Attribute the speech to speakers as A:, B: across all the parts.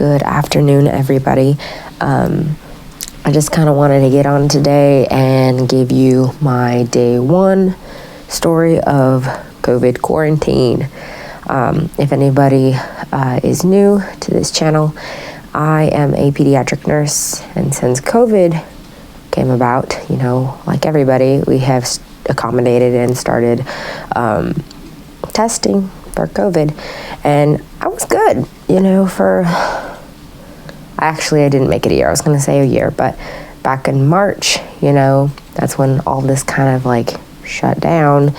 A: Good afternoon, everybody. I just kind of wanted to get on today and give you my day one story of COVID quarantine. If anybody is new to this channel, I am a pediatric nurse, and since COVID came about, like everybody, we have accommodated and started testing for COVID, and I was good, I didn't make it a year. I was going to say a year, but back in March, that's when all this kind of like shut down,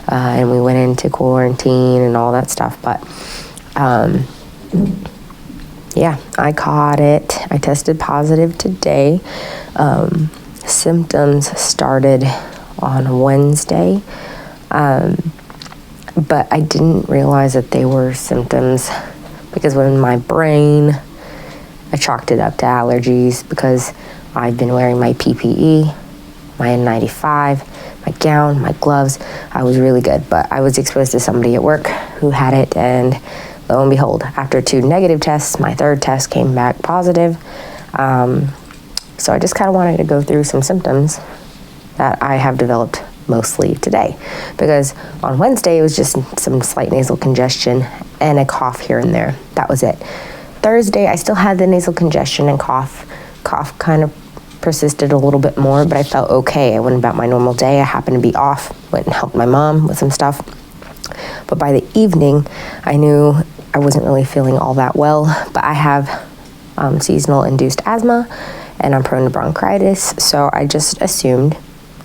A: and we went into quarantine and all that stuff. But I caught it. I tested positive today. Symptoms started on Wednesday, but I didn't realize that they were symptoms because when my brain, I chalked it up to allergies because I've been wearing my PPE, my N95, my gown, my gloves. I was really good, but I was exposed to somebody at work who had it, and lo and behold, after 2 negative tests, my 3rd test came back positive. So I just kind of wanted to go through some symptoms that I have developed mostly today, because on Wednesday it was just some slight nasal congestion and a cough here and there. That was it. Thursday I still had the nasal congestion and cough. Cough kind of persisted a little bit more, but I felt okay. I went about my normal day. I happened to be off, went and helped my mom with some stuff. But by the evening, I knew I wasn't really feeling all that well, but I have seasonal induced asthma and I'm prone to bronchitis, so I just assumed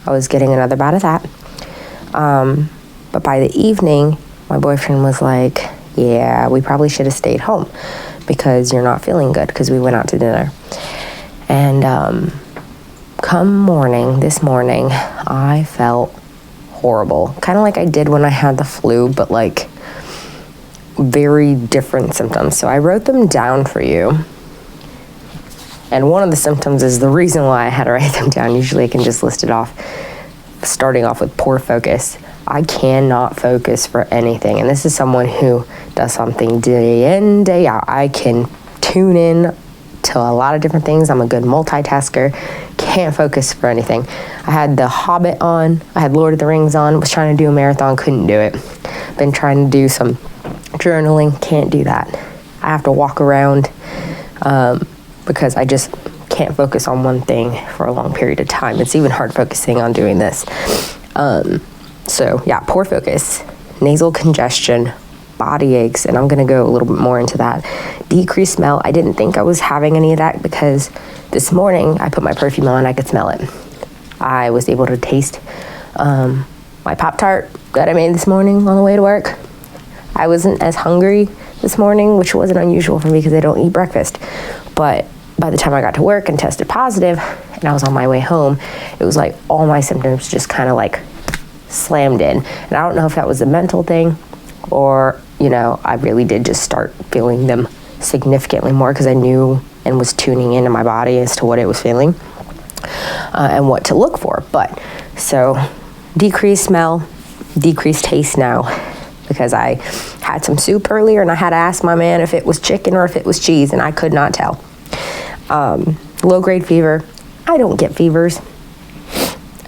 A: I was getting another bout of that. But by the evening, my boyfriend was like, yeah, we probably should have stayed home because you're not feeling good, because we went out to dinner. And this morning, I felt horrible. Kind of like I did when I had the flu, but like very different symptoms. So I wrote them down for you. And one of the symptoms is the reason why I had to write them down. Usually I can just list it off, starting off with poor focus. I cannot focus for anything. And this is someone who does something day in, day out. I can tune in to a lot of different things. I'm a good multitasker. Can't focus for anything. I had The Hobbit on. I had Lord of the Rings on. Was trying to do a marathon. Couldn't do it. Been trying to do some journaling. Can't do that. I have to walk around because I just can't focus on one thing for a long period of time. It's even hard focusing on doing this. Poor focus, nasal congestion, body aches, and I'm going to go a little bit more into that. Decreased smell. I didn't think I was having any of that because this morning I put my perfume on, I could smell it. I was able to taste my Pop-Tart that I made this morning on the way to work. I wasn't as hungry this morning, which wasn't unusual for me because I don't eat breakfast. But by the time I got to work and tested positive and I was on my way home, it was like all my symptoms just kind of like slammed in. And I don't know if that was a mental thing or, I really did just start feeling them significantly more because I knew and was tuning into my body as to what it was feeling and what to look for. But so decreased smell, decreased taste now, because I had some soup earlier and I had to ask my man if it was chicken or if it was cheese, and I could not tell. Low-grade fever. I don't get fevers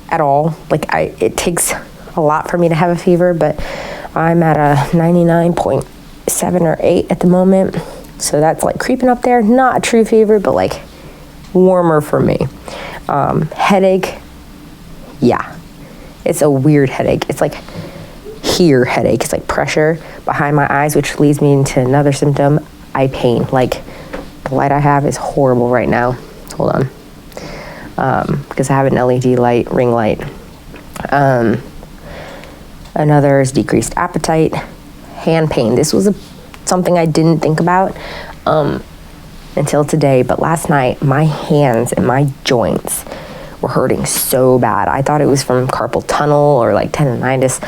A: at all. It takes a lot for me to have a fever, but I'm at a 99.7 or 8 at the moment. So that's like creeping up there. Not a true fever, but like warmer for me. Headache. Yeah. It's a weird headache. It's like here headache. It's like pressure behind my eyes, which leads me into another symptom, eye pain. Like the light I have is horrible right now. Hold on. Because I have an LED light, ring light. Another is decreased appetite, hand pain. This was something I didn't think about until today, but last night my hands and my joints were hurting so bad. I thought it was from carpal tunnel or like tendonitis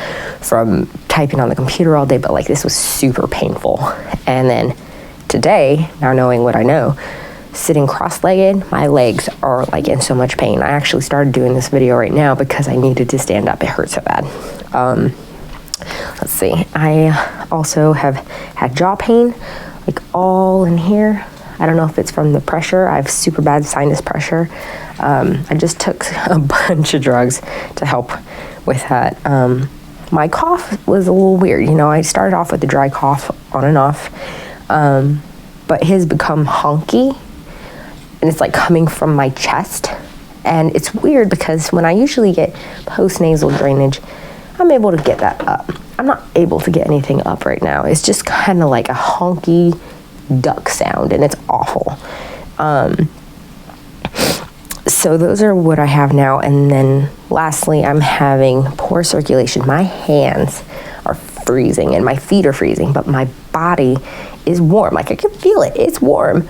A: from typing on the computer all day, but like this was super painful. And then today, now knowing what I know, sitting cross-legged, my legs are like in so much pain. I actually started doing this video right now because I needed to stand up. It hurt so bad. Let's see. I also have had jaw pain, like all in here. I don't know if it's from the pressure. I have super bad sinus pressure. I just took a bunch of drugs to help with that. My cough was a little weird. You know, I started off with a dry cough on and off, but it has become honky, and it's like coming from my chest. And it's weird because when I usually get post-nasal drainage, I'm able to get that up. I'm not able to get anything up right now. It's just kind of like a honky duck sound, and it's awful. So those are what I have now. And then lastly, I'm having poor circulation. My hands are freezing and my feet are freezing, but my body is warm. Like I can feel it, it's warm,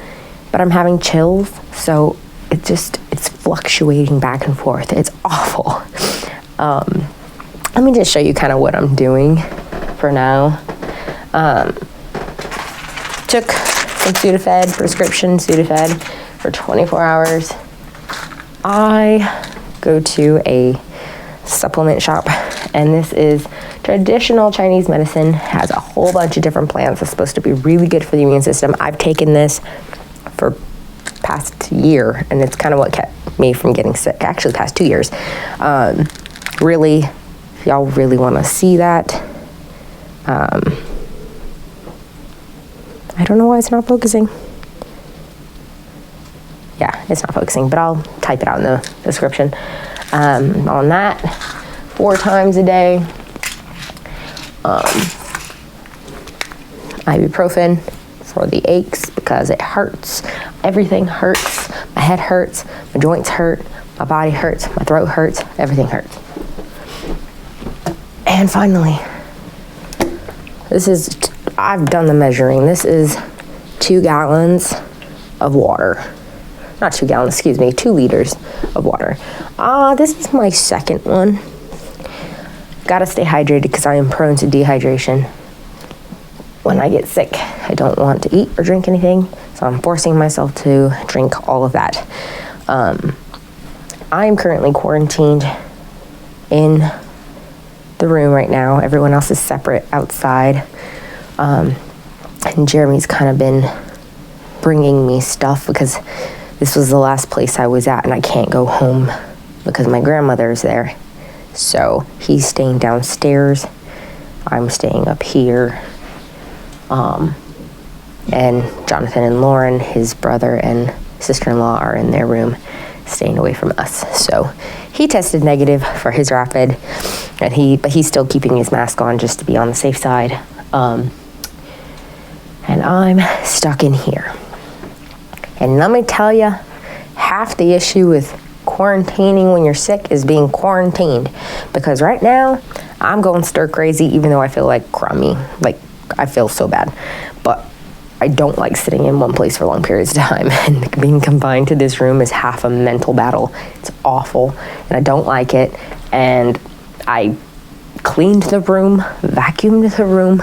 A: but I'm having chills. So it's fluctuating back and forth. It's awful. Let me just show you kind of what I'm doing for now. Took some Sudafed, prescription Sudafed for 24 hours. I go to a supplement shop, and this is traditional Chinese medicine. Has a whole bunch of different plants. It's supposed to be really good for the immune system. I've taken this for past year, and it's kind of what kept me from getting sick. Actually, past 2 years. Really, if y'all really want to see that, I don't know why it's not focusing. Yeah, it's not focusing, but I'll type it out in the description. On that, 4 times a day. Ibuprofen for the aches because it hurts. Everything hurts. My head hurts. My joints hurt. My body hurts. My throat hurts. Everything hurts. And finally, I've done the measuring. This is 2 gallons of water. Not 2 gallons, excuse me, 2 liters of water. This is my second one. Gotta stay hydrated because I am prone to dehydration. When I get sick, I don't want to eat or drink anything, so I'm forcing myself to drink all of that. I'm currently quarantined in the room right now. Everyone else is separate outside. And Jeremy's kind of been bringing me stuff because this was the last place I was at, and I can't go home because my grandmother's there. So he's staying downstairs. I'm staying up here. And Jonathan and Lauren, his brother and sister-in-law, are in their room staying away from us. So he tested negative for his rapid, but he's still keeping his mask on just to be on the safe side. And I'm stuck in here. And let me tell you, half the issue with quarantining when you're sick is being quarantined. Because right now, I'm going stir crazy, even though I feel like crummy. Like, I feel so bad. But I don't like sitting in one place for long periods of time. And being confined to this room is half a mental battle. It's awful. And I don't like it. And I cleaned the room, vacuumed the room,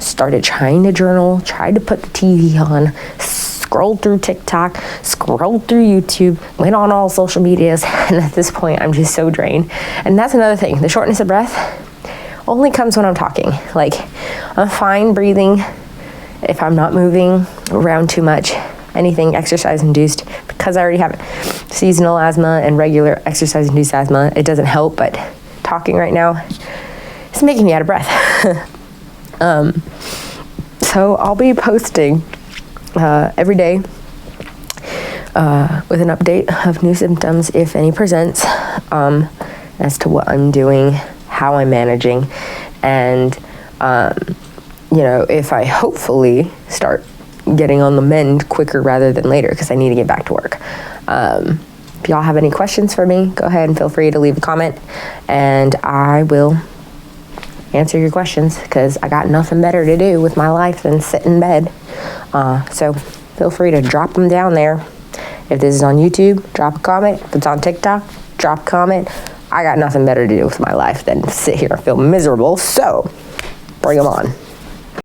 A: started trying to journal, tried to put the TV on, scrolled through TikTok, scrolled through YouTube, went on all social medias, and at this point, I'm just so drained. And that's another thing. The shortness of breath only comes when I'm talking. Like, I'm fine breathing if I'm not moving around too much, anything exercise-induced, because I already have seasonal asthma and regular exercise-induced asthma. It doesn't help, but talking right now is making me out of breath. So I'll be posting every day with an update of new symptoms, if any presents, as to what I'm doing, how I'm managing, and if I hopefully start getting on the mend quicker rather than later, because I need to get back to work. If y'all have any questions for me, go ahead and feel free to leave a comment, and I will answer your questions, because I got nothing better to do with my life than sit in bed. So feel free to drop them down there. If this is on YouTube, drop a comment. If it's on TikTok, drop a comment. I got nothing better to do with my life than sit here and feel miserable, so bring them on.